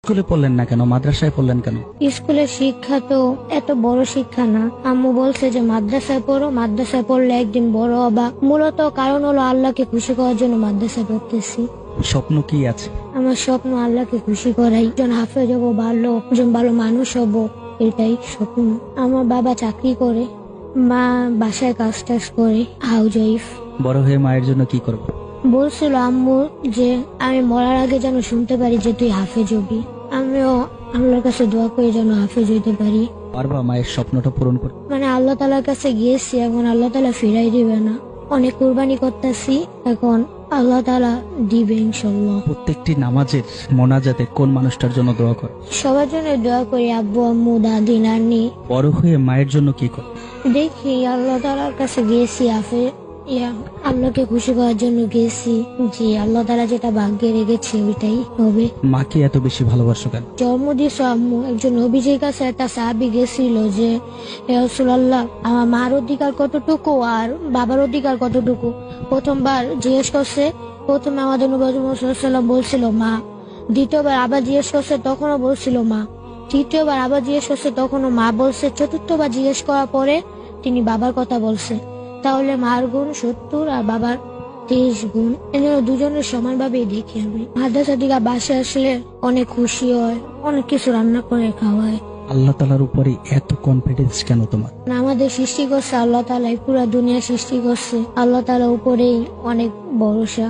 স্কুলে পড়লেন না কেন, মাদ্রাসায় পড়লেন কেন? স্কুলের শিক্ষা তো এত বড় শিক্ষা না। আম্মু বলছে যে মাদ্রাসায় পড়ো, মাদ্রাসায় পড়লে একদিন বড় হবা। মূলত কারণ হলো আল্লাহকে খুশি করার জন্য মাদ্রাসায় পড়তেছি। স্বপ্ন কি আছে? আমার স্বপ্ন আল্লাহকে খুশি করাই, একজন হাফেজ হবো, একজন ভালো মানুষ হবো, এটাই স্বপ্ন। আমার বাবা চাকরি করে, মা বাসায় কাজ টাজ করে, হাউস ওয়াইফ। বড় হয়ে মায়ের জন্য কি করবো? বলছিল আম্মু যে আমি মরার আগে যেন শুনতে পারি যে তুই হাফেজ হবি। আমিও আল্লাহর কাছে দোয়া করে যেন হাফেজ হইতে পারি। পারবা মায়ের স্বপ্নটা পূরণ করতে? মানে আল্লাহ তাআলার কাছে গিয়েছি, এখন আল্লাহ তাআলা ফিরাই দিবে না। অনেক কুরবানি করতেছি, এখন আল্লাহ তাআলা দিবে ইনশাআল্লাহ। প্রত্যেকটি নামাজের মোনাজাতে কোন মানুষটার জন্য দোয়া করে? সবার জন্য দোয়া করি, আব্বু আম্মু দাদি নানি। বড় হয়ে মায়ের জন্য কি করে? দেখি আল্লাহ তাআলার কাছে গিয়েছি, আল্লাহকে খুশি করার জন্য গেছি, যে আল্লাহ তাআলা যেটা ভাগ্যে রেখেছে ওইটাই হবে। মাকে এত বেশি ভালোবাসো কেন? জন্ম দিয়েছ আম্মু। একজন নবীজির কাছে একটা সাহাবী গেছিল যে হে রাসূলুল্লাহ, আমার মার অধিকার কতটুকু আর বাবার অধিকার কতটুকু। প্রথমবার জিজ্ঞেস করছে, প্রথমে আমাদের নবী মুহাম্মদ সাল্লাল্লাহু আলাইহি ওয়াসাল্লাম বলছিল মা, দ্বিতীয়বার আবার জিজ্ঞেস করছে তখনও বলছিল মা, তৃতীয়বার আবার জিজ্ঞেস করছে তখনও মা বলছে, চতুর্থবার জিজ্ঞেস করার পরে তিনি বাবার কথা বলছে। তাহলে মার গুণ 70 আর বাবার 30 গুণ। এজন্য দুজনের সমানভাবেই দেখি আমি। মাদ্রাসা থেকে বাসায় আসলে অনেক খুশি হয়, অনেক কিছু রান্না করে খাওয়ায়। আল্লাহ তাআলার উপরে এত কনফিডেন্স কেন তোমার? আমাদের সৃষ্টি করছে আল্লাহ তাআলাই, পুরা দুনিয়া সৃষ্টি করছে আল্লাহ তাআলার উপরেই অনেক ভরসা।